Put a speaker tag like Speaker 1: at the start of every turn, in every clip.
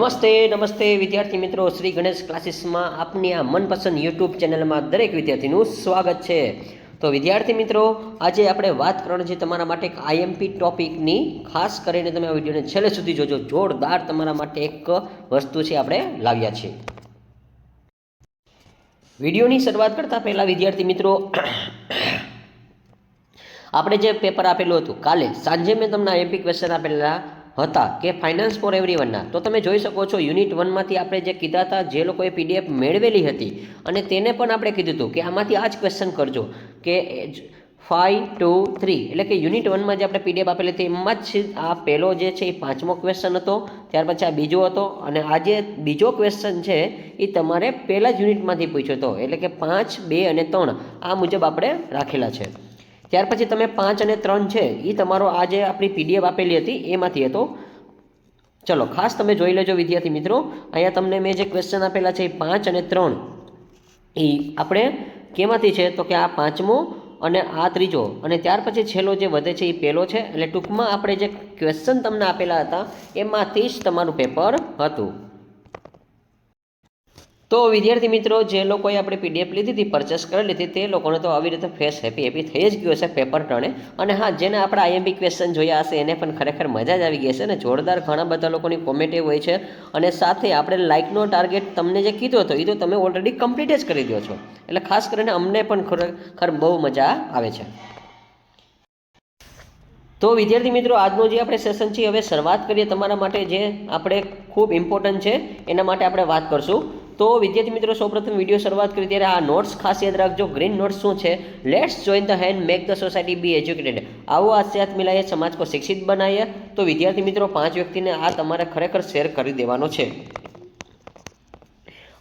Speaker 1: નમસ્તે વિદ્યાર્થી મિત્રો, શ્રી ગણેશ ક્લાસીસમાં આપની આ મનપસંદ યુટ્યુબ ચેનલમાં દરેક વિદ્યાર્થીનું સ્વાગત છે। તો વિદ્યાર્થી મિત્રો, આજે આપણે વાત કરવાની છે તમારા માટે એક આઈએમપી ટોપિકની। ખાસ કરીને તમે આ વિડીયોને છેલ્લે સુધી જોજો, જોરદાર તમારા માટે એક વસ્તુ છે આપણે લાવ્યા છીએ। વિડીયોની શરૂઆત કરતાં પહેલાં વિદ્યાર્થી મિત્રો, આપણે જે પેપર આપેલું હતું કાલે સાંજે મેં તમને આઈએમપી ક્વેશ્ચન આપેલા હતા કે ફાઇનાન્સ ફોર એવરીવનના, તો તમે જોઈ શકો છો યુનિટ 1માંથી આપણે જે કીધા હતા, જે લોકોએ પીડીએફ મેળવેલી હતી અને તેને પણ આપણે કીધું હતું કે આમાંથી આ જ ક્વેશ્ચન કરજો કે 5, 2, 3 એટલે કે યુનિટ 1માં જે આપણે પીડીએફ આપેલી હતી એમાં જ આ પહેલો જે છે એ 5મો ક્વેશ્ચન હતો, ત્યાર પછી આ બીજો હતો અને આ જે બીજો ક્વેશ્ચન છે એ તમારે પહેલા જ યુનિટમાંથી પૂછ્યો હતો, એટલે કે 5, 2 અને 3 આ મુજબ આપણે રાખેલા છે। ત્યાર પછી તમે 5 અને 3 છે એ તમારો આ જે આપણી પીડીએફ આપેલી હતી એમાંથી હતો। ચલો ખાસ તમે જોઈ લેજો વિદ્યાર્થી મિત્રો, અહીંયા તમને મેં જે ક્વેશ્ચન આપેલા છે એ 5 અને 3 એ આપણે કેમાંથી છે તો કે આ 5મો અને આ 3જો અને ત્યાર પછી છેલ્લો જે વધે છે એ પહેલો છે। એટલે ટૂંકમાં આપણે જે ક્વેશ્ચન તમને આપેલા હતા એમાંથી જ તમારું પેપર હતું। તો વિદ્યાર્થી મિત્રો, જે લોકોએ આપણે પીડીએફ લીધી હતી, પરચેસ કરેલી હતી, તે લોકોને તો આવી રીતે ફેસ હેપી થઈ જ ગયું હશે પેપર ટર્ને। અને હા, જેને આપણે આઈએમપી ક્વેશ્ચન જોયા હશે એને પણ ખરેખર મજા જ આવી ગઈ હશે અને જોરદાર ઘણા બધા લોકોની કોમેન્ટ એ હોય છે। અને સાથે આપણે લાઇકનો ટાર્ગેટ તમને જે કીધો હતો એ તો તમે ઓલરેડી કમ્પ્લીટ જ કરી દો છો, એટલે ખાસ કરીને અમને પણ ખરેખર બહુ મજા આવે છે। તો વિદ્યાર્થી મિત્રો, આજનો જે આપણે સેશન છે હવે શરૂઆત કરીએ તમારા માટે, જે આપણે ખૂબ ઇમ્પોર્ટન્ટ છે એના માટે આપણે વાત કરશું। તો વિદ્યાર્થી મિત્રો, સૌપ્રથમ વિડીયો શરૂઆત કરી ત્યારે આ નોટ્સ ખાસ યાદ રાખજો। ગ્રીન નોટ્સ શું છે? Let's join the hand, make the society be educated. આવો આ સાથ મિલાઈએ, સમાજ કો શિક્ષિત બનાવીએ। તો વિદ્યાર્થી મિત્રો, 5 વ્યક્તિને આ તમારે ખરેખર શેર કરી દેવાનો છે।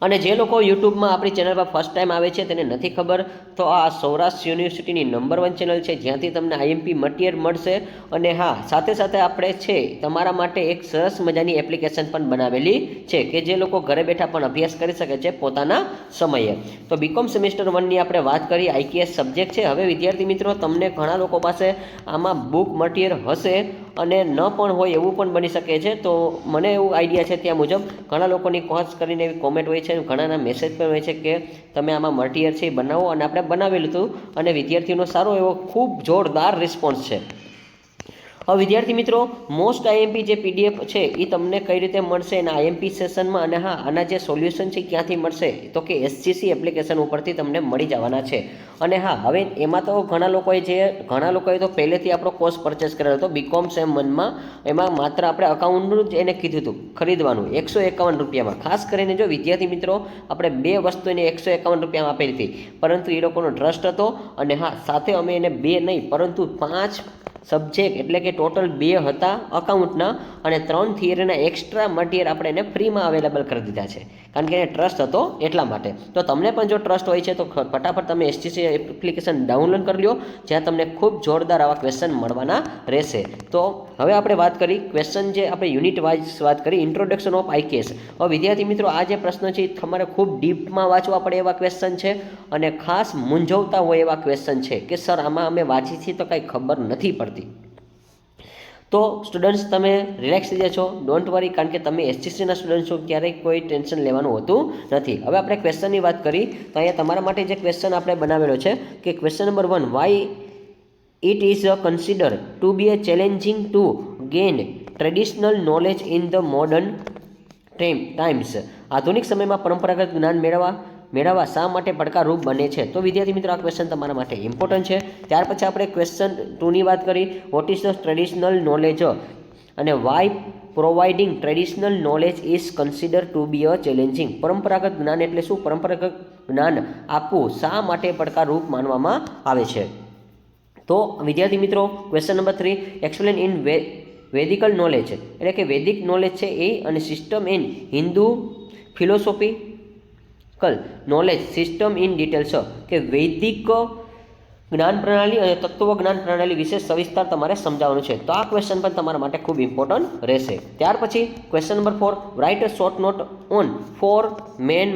Speaker 1: અને જે લોકો યુટ્યુબમાં આપણી ચેનલ પર ફર્સ્ટ ટાઈમ આવે છે તેને નથી ખબર, તો આ સૌરાષ્ટ્ર યુનિવર્સિટીની નંબર 1 ચેનલ છે જ્યાંથી તમને આઈએમપી મટીરિયલ મળશે। અને હા, સાથે સાથે આપણે છે તમારા માટે એક સરસ મજાની એપ્લિકેશન પણ બનાવેલી છે કે જે લોકો ઘરે બેઠા પણ અભ્યાસ કરી શકે છે પોતાના સમયે। તો બીકોમ સેમેસ્ટર 1ની આપણે વાત કરી, આઈકેએસ સબ્જેક્ટ છે। હવે વિદ્યાર્થી મિત્રો, તમને ઘણા લોકો પાસે આમાં બુક મટીરિયલ હશે અને ન પણ હોય એવું પણ બની શકે છે। તો મને એવું આઈડિયા છે ત્યાં મુજબ ઘણા લોકોની ખાસ કરીને એવી કોમેન્ટ હોય છે, ઘણાના મેસેજ પણ હોય છે કે તમે આમાં મટીરિયલ છે એ બનાવો, અને આપણે બનાવેલું હતું અને વિદ્યાર્થીઓનો સારો એવો ખૂબ જોરદાર રિસ્પોન્સ છે। હવે વિદ્યાર્થી મિત્રો, મોસ્ટ આઈએમપી જે પીડીએફ છે એ તમને કઈ રીતે મળશે એના આઈએમપી સેશનમાં, અને હા આના જે સોલ્યુશન છે ક્યાંથી મળશે તો કે એસજીસી એપ્લિકેશન ઉપરથી તમને મળી જવાના છે। અને હા, હવે એમાં તો ઘણા લોકોએ તો પહેલેથી આપણો કોર્સ પરચેસ કરેલો હતો બીકોમ સેમ 1માં, એમાં માત્ર આપણે અકાઉન્ટનું જ એને કીધું હતું ખરીદવાનું 151 રૂપિયામાં। ખાસ કરીને જો વિદ્યાર્થી મિત્રો, આપણે 2 વસ્તુ એને 151 રૂપિયામાં આપેલી હતી, પરંતુ એ લોકોનો ટ્રસ્ટ હતો અને હા સાથે અમે એને 2 નહીં પરંતુ 5 સબ્જેક્ટ એટલે કે ટોટલ 2 હતા અકાઉન્ટના અને 3 થિયરીના એક્સ્ટ્રા મટીરિયલ આપણે એને ફ્રીમાં અવેલેબલ કરી દીધા છે, કારણ કે એને ટ્રસ્ટ હતો એટલા માટે। તો તમને પણ જો ટ્રસ્ટ હોય છે તો ફટાફટ તમે એસજીસી એપ્લિકેશન ડાઉનલોડ કરી લો, જ્યાં તમને ખૂબ જોરદાર આવા ક્વેશ્ચન મળવાના રહેશે। તો હવે આપણે વાત કરી ક્વેશ્ચન, જે આપણે યુનિટ વાઇઝ વાત કરી, ઇન્ટ્રોડક્શન ઓફ આઈકેએસ। હવે વિદ્યાર્થી મિત્રો, આ જે પ્રશ્ન છે તમારે ખૂબ ડીપમાં વાંચવા પડે એવા ક્વેશ્ચન છે અને ખાસ મૂંઝવતા હોય એવા ક્વેશ્ચન છે કે સર આમાં અમે વાંચી છીએ તો કાંઈ ખબર નથી પડતી। તો સ્ટુડન્ટ્સ, તમે રિલેક્સ થઈ જશો, ડોન્ટ વરી, કારણ કે તમે એસજીસીના સ્ટુડન્ટ છો, ક્યારેય કોઈ ટેન્શન લેવાનું હોતું નથી। હવે આપણે ક્વેશ્ચનની વાત કરી તો અહીંયા તમારા માટે જે ક્વેશ્ચન આપણે બનાવેલો છે કે question number 1, why it is consider to be a challenging to gain traditional knowledge in the modern times. આધુનિક સમયમાં પરંપરાગત જ્ઞાન મેળવવા શા માટે પડકારરૂપ બને છે? તો વિદ્યાર્થી મિત્રો, આ ક્વેશ્ચન તમારા માટે ઇમ્પોર્ટન્ટ છે। ત્યાર પછી આપણે ક્વેશ્ચન 2ની વાત કરી, what is the traditional knowledge અને why providing traditional knowledge is consider to be a challenging. પરંપરાગત જ્ઞાન એટલે શું? પરંપરાગત જ્ઞાન આપવું શા માટે પડકારરૂપ માનવામાં આવે છે? તો વિદ્યાર્થી મિત્રો, question number 3, explain in Vedical knowledge એટલે કે વૈદિક નોલેજ છે એ અને system in Hindu philosophical knowledge system in details, કે વૈદિક જ્ઞાન પ્રણાલી અને તત્વ જ્ઞાન પ્રણાલી વિશે સવિસ્તાર તમારે સમજાવવાનું છે। તો આ ક્વેશ્ચન પણ તમારા માટે ખૂબ ઇમ્પોર્ટન્ટ રહેશે। ત્યાર પછી question number 4, write a short note on 4 main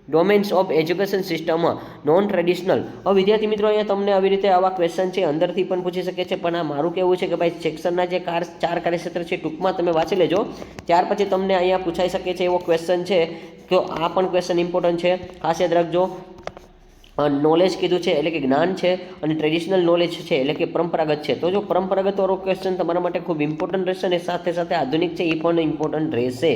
Speaker 1: domains of education system non traditional. હવે વિદ્યાર્થી મિત્રો અહીંયા તમને આવી રીતે આવા ક્વેશ્ચન છે અંદરથી પણ પૂછી શકે છે, પણ આ મારું કહેવું છે કે ભાઈ સેક્શનના જે 4 કાર્યક્ષેત્ર છે ટૂંકમાં તમે વાંચી લેજો, ત્યાર પછી તમને અહીંયા પૂછાઈ શકે છે એવો ક્વેશ્ચન છે. તો આ પણ ક્વેશ્ચન ઇમ્પોર્ટન્ટ છે, ખાસ યાદ રાખજો. નોલેજ કીધું છે એટલે કે જ્ઞાન છે, અને ટ્રેડિશનલ નોલેજ છે એટલે કે પરંપરાગત છે. તો જો પરંપરાગત વાળો ક્વેશ્ચન તમારા માટે ખૂબ ઇમ્પોર્ટન્ટ રહેશે, અને સાથે સાથે આધુનિક છે એ પણ ઇમ્પોર્ટન્ટ રહેશે.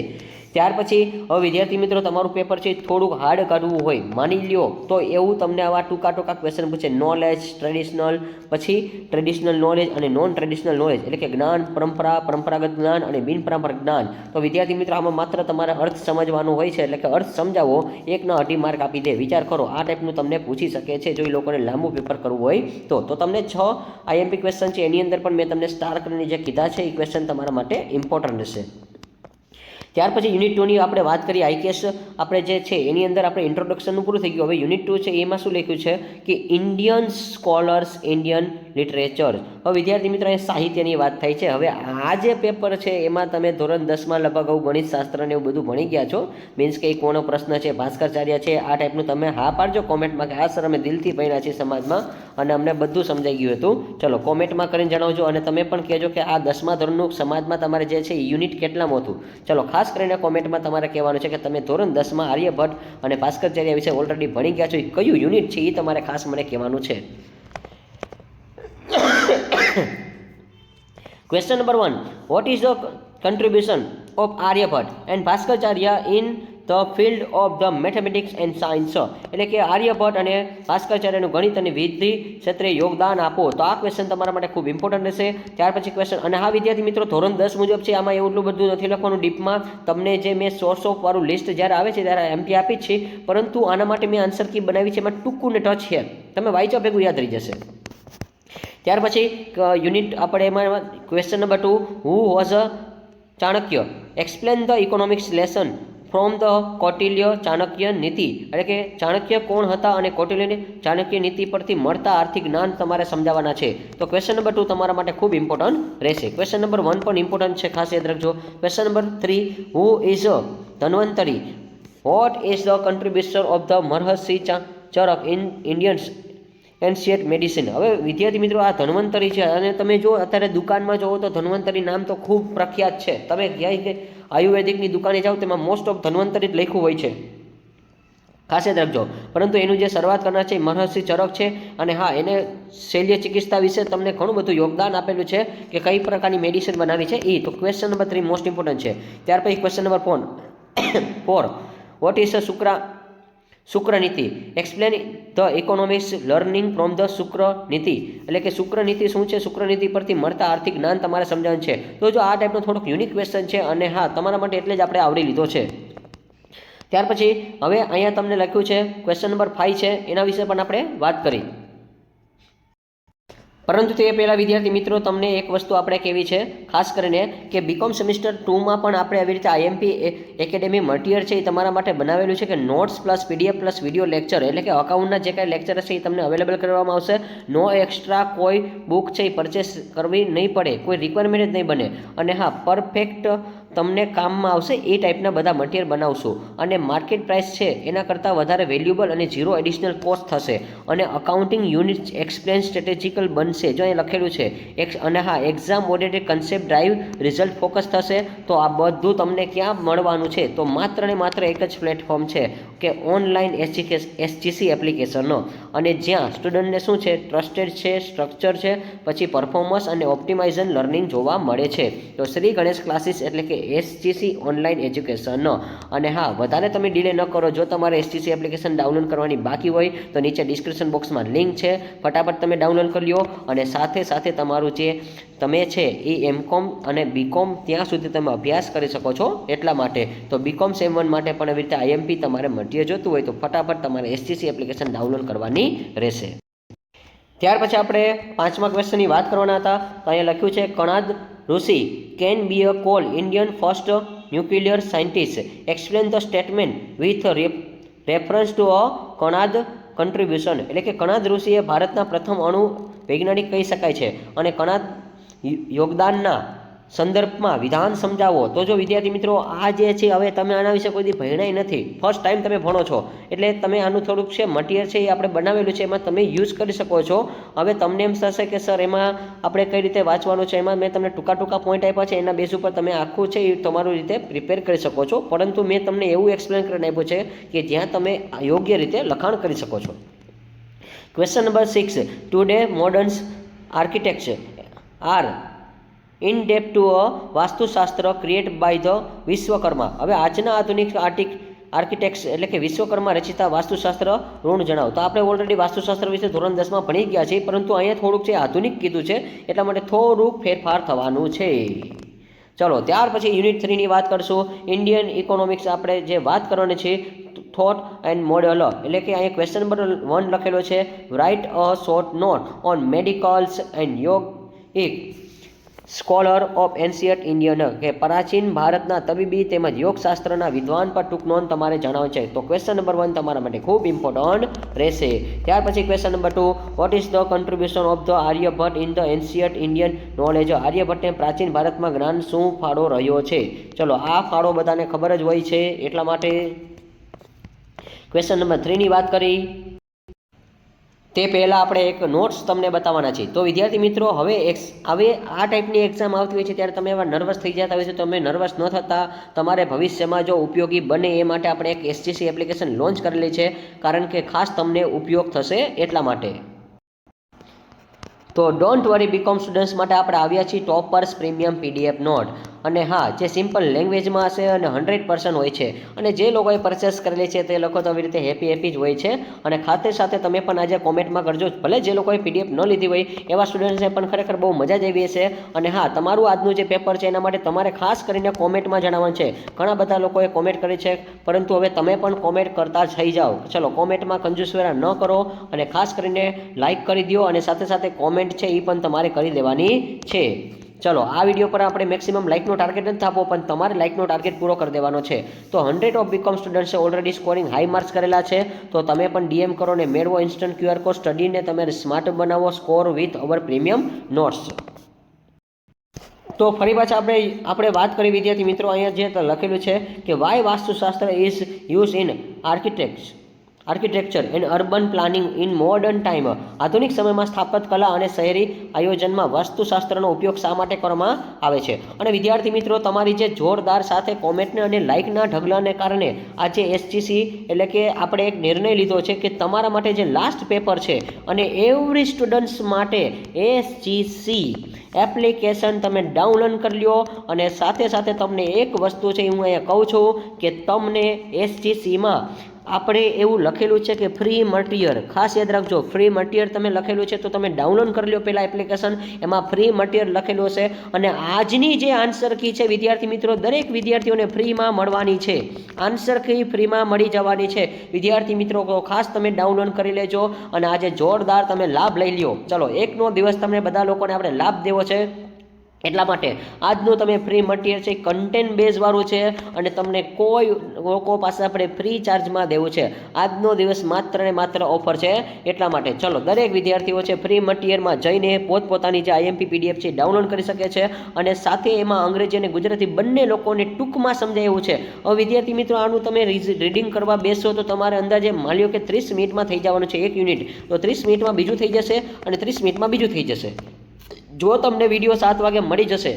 Speaker 1: ત્યાર પછી હવે વિદ્યાર્થી મિત્રો તમારું પેપર છે થોડુંક હાર્ડ કાઢવું હોય માની લ્યો, તો એવું તમને આવા ટૂંકા ક્વેશ્ચન પૂછે. નોલેજ, ટ્રેડિશનલ, પછી ટ્રેડિશનલ નોલેજ અને નોન ટ્રેડિશનલ નોલેજ એટલે કે જ્ઞાન, પરંપરાગત જ્ઞાન અને બિનપરંપરાગત જ્ઞાન. તો વિદ્યાર્થી મિત્રો આમાં માત્ર તમારે અર્થ સમજવાનો હોય છે, એટલે કે અર્થ સમજાવો, 1 ના 2.5 માર્ક આપી દે. વિચાર કરો, આ ટાઈપનું તમને પૂછી શકે છે જો એ લોકોને લાંબુ પેપર કરવું હોય તો તમને 6 આઈએમપી ક્વેશ્ચન છે, એની અંદર પણ મેં તમને સ્ટાર કરીને જે કીધા છે એ ક્વેશ્ચન તમારા માટે ઇમ્પોર્ટન્ટ રહેશે. ત્યાર પછી યુનિટ 2 ની આપણે વાત કરીએ. આઈકેએસ આપણે જે છે એની અંદર આપણે ઇન્ટ્રોડક્શનનું પૂરું થઈ ગયું. હવે યુનિટ 2 છે એમાં શું લખ્યું છે કે ઇન્ડિયન સ્કોલર્સ, ઇન્ડિયન લિટરેચર. હવે વિદ્યાર્થી મિત્રો અહીં સાહિત્યની વાત થાય છે. હવે આ જે પેપર છે એમાં તમે ધોરણ 10માં લગભગ આવું ગણિત શાસ્ત્ર ને એવું બધું ભણી ગયા છો. મીન્સ કે કોનો પ્રશ્ન છે, ભાસ્કરાચાર્ય છે, આ ટાઈપનું તમે હા પાડજો કોમેન્ટમાં કે હા સર અમે દિલથી ભણ્યા છીએ સમાજમાં અને અમને બધું સમજાઈ ગયું હતું. ચલો કોમેન્ટમાં કરીને જણાવજો, અને તમે પણ કહેજો કે આ 10મા ધોરણનું સમાજમાં તમારે જે છે યુનિટ કેટલામાં હતું. ચલો ખાસ કરીને કોમેન્ટમાં તમારે કહેવાનું છે કે તમે ધોરણ 10માં આર્યભટ્ટ અને ભાસ્કરાચાર્ય વિશે ઓલરેડી ભણી ગયા છો, કયું યુનિટ છે એ તમારે ખાસ મને કહેવાનું છે. Question number 1, vote is the contribution of Aryabhatta and Bhaskaracharya in the field of the mathematics and science. એટલે કે આર્યભટ્ટ અને ભાસ્કરાચાર્યનું ગણિત અને વિધિ ક્ષેત્રે યોગદાન આપો. તો આ ક્વેશ્ચન તમારા માટે ખૂબ ઇમ્પોર્ટન્ટ રહેશે. ત્યાર પછી ક્વેશ્ચન, અને હા વિદ્યાર્થી મિત્રો ધોરણ 10 મુજબ છે, આમાં એટલું બધું નથી લખવાનું ડીપમાં. તમને જે મેં સોર્સ ઓફ વાળું લિસ્ટ જ્યારે આવે છે ત્યારે એમપી આપી જ છે, પરંતુ આના માટે મેં આન્સર કી બનાવી છે, એમાં ટૂંકું ને ટચ છે, તમે વાંચો ભેગું યાદ રહી જશે. ત્યાર પછી યુનિટ આપણે એમાં question number 2, who was a Chanakya, explain the economics lesson from the Kautilya Chanakya નીતિ. એટલે કે ચાણક્ય કોણ હતા અને કૌટિલ્ય ચાણક્ય નીતિ પરથી મળતા આર્થિક જ્ઞાન તમારે સમજાવવાના છે. તો ક્વેશ્ચન નંબર 2 તમારા માટે ખૂબ ઇમ્પોર્ટન્ટ રહેશે. ક્વેશ્ચન નંબર 1 પણ ઇમ્પોર્ટન્ટ છે, ખાસ યાદ રાખજો. Question number 3, who is Dhanvantari, vote is the contribution of the Maharshi Charak in Indians ancient medicine. હવે વિદ્યાર્થી મિત્રો આ ધન્વંતરી છે, અને તમે જો અત્યારે દુકાનમાં જોવો તો ધન્વંતરી નામ તો ખૂબ પ્રખ્યાત છે. તમે ક્યાંય કે આયુર્વેદિકની દુકાને જાઓ તેમાં મોસ્ટ ઓફ ધન્વંતરી જ લખ્યું હોય છે, ખાસ યાદ રાખજો. પરંતુ એનું જે શરૂઆત કરનાર છે મહર્ષિ ચરક છે, અને હા એને શૈલ્ય ચિકિત્સા વિશે તમને ઘણું બધું યોગદાન આપેલું છે કે કઈ પ્રકારની મેડિસિન બનાવી છે એ. તો ક્વેશ્ચન નંબર 3 મોસ્ટ ઇમ્પોર્ટન્ટ છે. ત્યાર પછી ક્વેશ્ચન નંબર 4, વોટ ઇઝ શુક્ર નીતિ, explain the economics learning from the શુક્ર નીતિ. એટલે કે શુક્ર નીતિ શું છે, શુક્ર નીતિ પરથી મળતા આર્થિક જ્ઞાન તમારે સમજાવવાનું છે. તો જો આ ટાઈપનો થોડોક યુનિક ક્વેશ્ચન છે, અને હા તમારા માટે એટલે જ આપણે આવડી લીધો છે. ત્યાર પછી હવે અહીંયા તમને લખ્યું છે ક્વેશ્ચન નંબર 5 છે, એના વિશે પણ આપણે વાત કરી. પરંતુ તે પહેલાં વિદ્યાર્થી મિત્રો તમને એક વસ્તુ આપણે કહેવી છે ખાસ કરીને કે બીકોમ સેમિસ્ટર 2માં પણ આપણે આવી રીતે આઈએમપી એકેડેમી મટીરિયલ છે એ તમારા માટે બનાવેલું છે કે notes plus PDF plus video lecture, એટલે કે અકાઉન્ટના જે કાંઈ લેક્ચર હશે એ તમને અવેલેબલ કરવામાં આવશે. નો એક્સ્ટ્રા કોઈ બુક છે એ પરચેસ કરવી નહીં પડે, કોઈ રિક્વાયરમેન્ટ જ નહીં બને. અને હા પરફેક્ટ તમને કામમાં આવશે એ ટાઈપના બધા મટીરિયલ બનાવશું, અને માર્કેટ પ્રાઇસ છે એના કરતાં વધારે વેલ્યુબલ અને 0 એડિશનલ કોસ્ટ થશે, અને અકાઉન્ટિંગ યુનિટ એક્સપ્લેન સ્ટ્રેટેજિકલ બનશે જો અહીં લખેલું છે. અને હા exam oriented concept drive result focus થશે. તો આ બધું તમને ક્યાં મળવાનું છે, તો માત્ર ને માત્ર એક જ પ્લેટફોર્મ છે કે ઓનલાઈન એસજીસી એપ્લિકેશનનો, અને જ્યાં સ્ટુડન્ટને શું છે ટ્રસ્ટેડ છે, સ્ટ્રક્ચર છે, પછી પરફોર્મન્સ અને ઓપ્ટિમાઇઝન લર્નિંગ જોવા મળે છે. તો શ્રી ગણેશ ક્લાસીસ એટલે કે એસજીસી ઓનલાઈન એજ્યુકેશનનો. અને હા વધારે તમે ડીલે ન કરો, જો તમારે એસજીસી એપ્લિકેશન ડાઉનલોડ કરવાની બાકી હોય તો નીચે ડિસ્ક્રિપ્શન બોક્સમાં લિંક છે, ફટાફટ તમે ડાઉનલોડ કરી લો. અને સાથે સાથે તમારું જે તમે છે એ એમકોમ અને બીકોમ ત્યાં સુધી તમે અભ્યાસ કરી શકો છો. એટલા માટે તો બીકોમ સેમ 1 માટે પણ આવી રીતે આઈએમપી તમારે મટીરિયલ જોતું હોય તો ફટાફટ તમારે એસજીસી એપ્લિકેશન ડાઉનલોડ કરવાની રહેશે. ત્યાર પછી આપણે 5મા ક્વેશ્ચનની વાત કરવાના હતા. તો અહીંયા લખ્યું છે Kanad rishi can be a call Indian first nuclear scientist, explain the statement with reference to a Kanad contribution. એટલે કે કણાદ ઋષિએ ભારતના પ્રથમ અણુ વૈજ્ઞાનિક કહી શકાય છે, અને કણાદ યોગદાનના સંદર્ભમાં વિધાન સમજાવો. તો જો વિદ્યાર્થી મિત્રો આ જે છે હવે તમે આના વિશે કોઈ દી ભણ્યા નથી, ફર્સ્ટ ટાઈમ તમે ભણો છો, એટલે તમે આનું થોડુંક છે મટીરિયલ છે એ આપણે બનાવેલું છે, એમાં તમે યુઝ કરી શકો છો. હવે તમને એમ થશે કે સર એમાં આપણે કઈ રીતે વાંચવાનું છે, એમાં મેં તમને ટૂંકા પોઈન્ટ આપ્યા છે, એના બેઝ ઉપર તમે આખું છે એ તમારું રીતે પ્રિપેર કરી શકો છો. પરંતુ મેં તમને એવું એક્સપ્લેન કરીને આપ્યું છે કે જ્યાં તમે યોગ્ય રીતે લખાણ કરી શકો છો. Question number 6, today modern architecture are in depth to a Vastushastra create by the Vishwakarma. હવે આજના આધુનિક આર્કિટેક્ટ્સ એટલે કે વિશ્વકર્મા રચિતા વાસ્તુશાસ્ત્ર ઋણ જણાવો. તો આપણે ઓલરેડી વાસ્તુશાસ્ત્ર વિશે ધોરણ 10માં ભણી ગયા છીએ, પરંતુ અહીંયા થોડુંક છે આધુનિક કીધું છે, એટલા માટે થોડુંક ફેરફાર થવાનું છે. ચલો ત્યાર પછી યુનિટ 3 ની વાત કરશું. ઇન્ડિયન ઇકોનોમિક્સ આપણે જે વાત કરવાની છે, થોટ એન્ડ મોડેલ, એટલે કે અહીંયા ક્વેશ્ચન નંબર 1 લખેલો છે, right a short note on medicals and યોગ એક સ્કોલર ઓફ એન્શિયન્ટ ઇન્ડિયન, કે પ્રાચીન ભારતના તબીબી તેમજ યોગશાસ્ત્રના વિદ્વાન પર ટૂંક નોંધ તમારે જણાવે છે. તો ક્વેશ્ચન નંબર 1 તમારા માટે ખૂબ ઇમ્પોર્ટન્ટ રહેશે. ત્યાર પછી question number 2, what is the contribution of the Aryabhatta in the ancient Indian knowledge. આર્યભટ્ટને પ્રાચીન ભારતમાં જ્ઞાન શું ફાળો રહ્યો છે? ચલો આ ફાળો બધાને ખબર જ હોય છે, એટલા માટે ક્વેશ્ચન નંબર 3 ની વાત કરી તે પહેલાં આપણે એક નોટ્સ તમને બતાવવાના છે. તો વિદ્યાર્થી મિત્રો હવે આ ટાઈપની એક્ઝામ આવતી હોય છે ત્યારે તમે એવા નર્વસ થઈ જતા હોય છે, તો તમે નર્વસ ન થતા તમારે ભવિષ્યમાં જો ઉપયોગી બને એ માટે આપણે એક એસજીસી એપ્લિકેશન લોન્ચ કરેલી છે, કારણ કે ખાસ તમને ઉપયોગ થશે એટલા માટે. તો ડોન્ટ વરી બીકોમ સ્ટુડન્ટ્સ માટે આપણે આવ્યા છીએ ટોપર્સ પ્રીમિયમ પીડીએફ નોટ. અને હા, જે સિમ્પલ લેંગ્વેજમાં હશે અને 100% હોય છે, અને જે લોકોએ પરચેસ કરેલી છે તે લોકો તો આવી રીતે હેપી જ હોય છે. અને ખાતે સાથે તમે પણ આજે કોમેન્ટમાં કરજો, ભલે જે લોકોએ પીડીએફ ન લીધી હોય એવા સ્ટુડન્ટ્સને પણ ખરેખર બહુ મજા જ આવી હશે. અને હા, તમારું આજનું જે પેપર છે એના માટે તમારે ખાસ કરીને કોમેન્ટમાં જણાવવાનું છે. ઘણા બધા લોકોએ કોમેન્ટ કરી છે, પરંતુ હવે તમે પણ કોમેન્ટ કરતા થઈ જાઓ. ચલો કોમેન્ટમાં કંજૂસવેરા ન કરો, અને ખાસ કરીને લાઇક કરી દો, અને સાથે સાથે કોમેન્ટ છે એ પણ તમારે કરી દેવાની છે. ચલો આ વિડીયો પર આપણે મેક્સિમમ લાઇકનો ટાર્ગેટ નથી આપવો, પણ તમારે લાઇકનો ટાર્ગેટ પૂરો કરી દેવાનો છે. તો 100 ઓફ બીકોમ સ્ટુડન્ટ્સે ઓલરેડી સ્કોરિંગ હાઈ માર્ક્સ કરેલા છે, તો તમે પણ ડીએમ કરો ને મેળવો ઇન્સ્ટન્ટ QR કોડ. સ્ટડીને તમે સ્માર્ટ બનાવો, score with our premium notes. તો ફરી પાછા આપણે વાત કરી વિદ્યાર્થી મિત્રો, અહીંયા જે લખેલું છે કે why Vastushastra is use in architecture and urban planning in modern time. આધુનિક સમયમાં સ્થાપત કલા અને શહેરી આયોજનમાં વાસ્તુશાસ્ત્રનો ઉપયોગ શા માટે કરવામાં આવે છે? અને વિદ્યાર્થી મિત્રો, તમારી જે જોરદાર સાથે કોમેન્ટને અને લાઇકના ઢગલાને કારણે આજે એસજીસી એટલે કે આપણે એક નિર્ણય લીધો છે કે તમારા માટે જે લાસ્ટ પેપર છે, અને એવરી સ્ટુડન્ટ્સ માટે એસજીસી એપ્લિકેશન તમે ડાઉનલોડ કરી લો. અને સાથે સાથે તમને એક વસ્તુ છે હું અહીંયા કહું છું કે તમને એસજીસીમાં આપણે એવું લખેલું છે કે ફ્રી મટીરિયલ, ખાસ યાદ રાખજો, ફ્રી મટીરિયલ તમે લખેલું છે, તો તમે ડાઉનલોડ કરી લો પહેલાં એપ્લિકેશન, એમાં ફ્રી મટીરિયલ લખેલું હશે. અને આજની જે આન્સર કી છે વિદ્યાર્થી મિત્રો, દરેક વિદ્યાર્થીઓને ફ્રીમાં મળવાની છે. આન્સર કી ફ્રીમાં મળી જવાની છે વિદ્યાર્થી મિત્રો, ખાસ તમે ડાઉનલોડ કરી લેજો અને આજે જોરદાર તમે લાભ લઈ લ્યો. ચલો એકનો દિવસ તમને બધા લોકોને આપણે લાભ દેવો છે, એટલા માટે આજનું તમે ફ્રી મટીરિયલ છે કન્ટેન્ટ બેઝવાળું છે, અને તમને કોઈ લોકો પાસે આપણે ફ્રી ચાર્જમાં દેવું છે. આજનો દિવસ માત્ર ને માત્ર ઓફર છે, એટલા માટે ચલો દરેક વિદ્યાર્થીઓ છે ફ્રી મટીરિયલમાં જઈને પોતપોતાની જે આઈએમપી પીડીએફ છે ડાઉનલોડ કરી શકે છે, અને સાથે એમાં અંગ્રેજી અને ગુજરાતી બંને લોકોને ટૂંકમાં સમજાયું છે. હવે વિદ્યાર્થી મિત્રો, આનું તમે રીડિંગ કરવા બેસો તો તમારે અંદાજે માની લો કે 30 મિનિટમાં થઈ જવાનું છે એક યુનિટ, તો 30 મિનિટમાં બીજું થઈ જશે અને 30 મિનિટમાં બીજું થઈ જશે. જો તમને વિડીયો 7 વાગે મળી જશે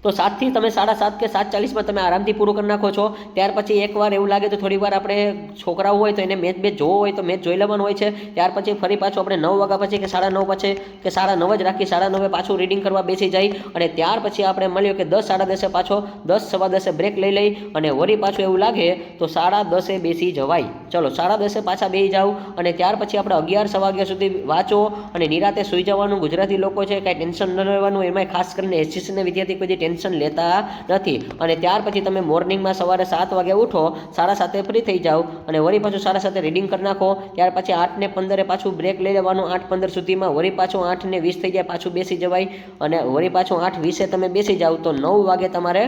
Speaker 1: તો 7 થી તમે 7:30 કે 7:40 તમે આરામથી પૂરું કરી નાખો છો. ત્યાર પછી એકવાર એવું લાગે તો થોડી વાર આપણે છોકરાઓ હોય તો એને મેચ જોવો હોય તો મેચ જોઈ લેવાનું હોય છે. ત્યાર પછી ફરી પાછું આપણે 9 વાગ્યા પછી કે 9:30 પછી કે 9:30 જ રાખી, 9:30 પાછું રીડિંગ કરવા બેસી જાય. અને ત્યાર પછી આપણે મળ્યો કે 10 10:30 પાછો 10 સવા 10 બ્રેક લઈ લઈ, અને વળી પાછું એવું લાગે તો 10:30 બેસી જવાય. ચલો 10:30 પાછા બેસી જાવ, અને ત્યાર પછી આપણે 11 સવા 11 સુધી વાંચો અને નિરાતે સૂઈ જવાનું. ગુજરાતી લોકો છે કાંઈ ટેન્શન ન લેવાનું, એમાંય ખાસ કરીને એસજીસીના વિદ્યાર્થી કોઈ ટેન્શન લેતા નથી. અને ત્યાર પછી તમે મોર્નિંગમાં સવારે 7 વાગે ઉઠો, 7:30 ફ્રી થઈ જાઓ, અને વળી પાછું 7:30 રીડિંગ કરી નાખો. ત્યાર પછી 8:15 પાછું બ્રેક લઈ લેવાનું, 8:15 સુધીમાં વળી પાછું 8:20 થઈ જાય પાછું બેસી જવાય, અને વળી પાછું 8:20 તમે બેસી જાઓ તો 9 વાગે તમારે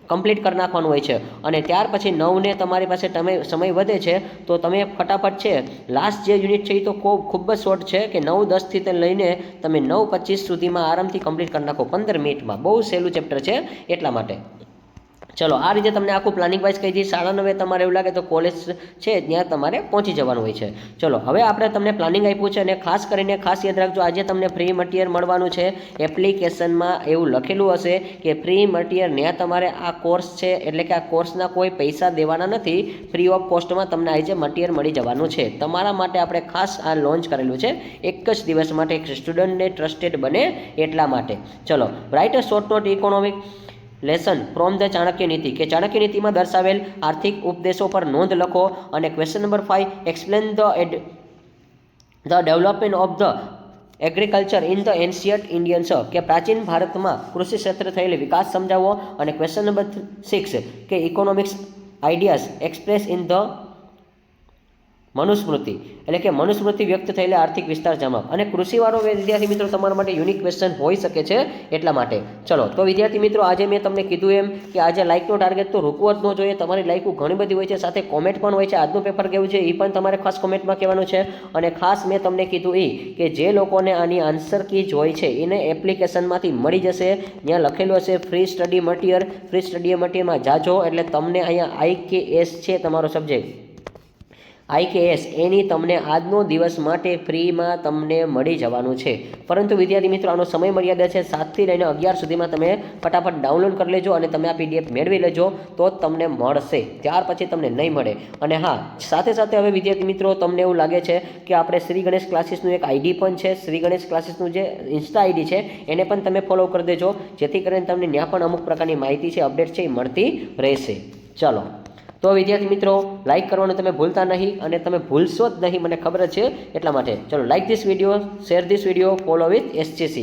Speaker 1: કમ્પ્લીટ કરી નાખવાનું હોય છે અને ત્યાર પછી 9ને તમારી પાસે સમય વધે છે તો તમે ફટાફટ છે લાસ્ટ જે યુનિટ છે એ તો ખૂબ જ શોર્ટ છે કે 9:10થી તે લઈને તમે 9:25 સુધીમાં આરામથી કમ્પ્લીટ કરી નાખો 15 મિનિટમાં. બહુ સહેલું ચેપ્ટર છે એટલા માટે. ચલો આ રીતે તમને આખું પ્લાનિંગ વાઇઝ કહી દઈએ. 9:30 તમારે એવું લાગે તો કોલેજ છે ત્યાં તમારે પહોંચી જવાનું હોય છે. ચલો હવે આપણે તમને પ્લાનિંગ આપ્યું છે અને ખાસ કરીને ખાસ યાદ રાખજો આજે તમને ફ્રી મટીરિયલ મળવાનું છે. એપ્લિકેશનમાં એવું લખેલું હશે કે ફ્રી મટીરિયલ ત્યાં તમારે આ કોર્સ છે એટલે કે આ કોર્સના કોઈ પૈસા દેવાના નથી. ફ્રી ઓફ કોસ્ટમાં તમને આજે મટીરિયલ મળી જવાનું છે. તમારા માટે આપણે ખાસ આ લોન્ચ કરેલું છે એક જ દિવસ માટે એક સ્ટુડન્ટને ટ્રસ્ટેડ બને એટલા માટે. ચલો right a short not economic lesson from the Chanakya નીતિ કે ચાણક્ય નીતિમાં દર્શાવેલ આર્થિક ઉપદેશો પર નોંધ લખો. અને question number 5 explain the development of the agriculture in the ancient Indians કે પ્રાચીન ભારતમાં કૃષિ ક્ષેત્રે થયેલ વિકાસ સમજાવો. અને ક્વેશ્ચન નંબર 6 કે economics ideas express in the Manusmriti એટલે કે મનુસ્મૃતિ વ્યક્ત થયેલા આર્થિક વિસ્તાર જમાવ. અને કૃષિવાળો વિદ્યાર્થી મિત્રો તમારા માટે યુનિક ક્વેશ્ચન હોઈ શકે છે એટલા માટે. ચલો તો વિદ્યાર્થી મિત્રો આજે મેં તમને કીધું એમ કે આજે લાઇકનો ટાર્ગેટ તો રૂકવો જ ન જોઈએ. તમારી લાઇકો ઘણી બધી હોય છે, સાથે કોમેન્ટ પણ હોય છે. આજનું પેપર કેવું છે એ પણ તમારે ખાસ કોમેન્ટમાં કહેવાનું છે. અને ખાસ મેં તમને કીધું એ કે જે લોકોને આની આન્સર કી હોય છે એને એપ્લિકેશનમાંથી મળી જશે. ત્યાં લખેલું હશે free study material. Free study મટીરિયલમાં જાજો એટલે તમને અહીંયા IKS છે તમારો સબ્જેક્ટ IKS એની તમને આજનો દિવસ માટે ફ્રીમાં તમને મળી જવાનું છે. પરંતુ વિદ્યાર્થી મિત્રો આનો સમય મર્યાદા છે 7થી લઈને 11 સુધીમાં. તમે ફટાફટ ડાઉનલોડ કરી લેજો અને તમે આ PDF મેળવી લેજો તો જ તમને મળશે, ત્યાર પછી તમને નહીં મળે. અને હા સાથે સાથે હવે વિદ્યાર્થી મિત્રો તમને એવું લાગે છે કે આપણે શ્રી ગણેશ ક્લાસીસનું એક ID પણ છે. શ્રી ગણેશ ક્લાસીસનું જે ઇન્સ્ટા ID છે એને પણ તમે ફોલો કરી દેજો જેથી કરીને તમને ત્યાં પણ અમુક પ્રકારની માહિતી છે, અપડેટ છે એ મળતી રહેશે. ચલો તો વિદ્યાર્થી મિત્રો લાઇક કરવાનું તમે ભૂલતા નહીં અને તમે ભૂલશો જ નહીં, મને ખબર છે એટલા માટે. ચલો like this video, share this video, follow with SJC.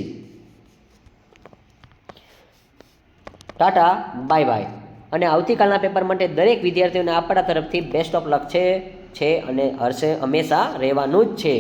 Speaker 1: Tata bye bye. અને આવતીકાલના પેપર માટે દરેક વિદ્યાર્થીઓને આપણા તરફથી બેસ્ટ ઓફ લક છે અને હંમેશા રહેવાનું જ છે.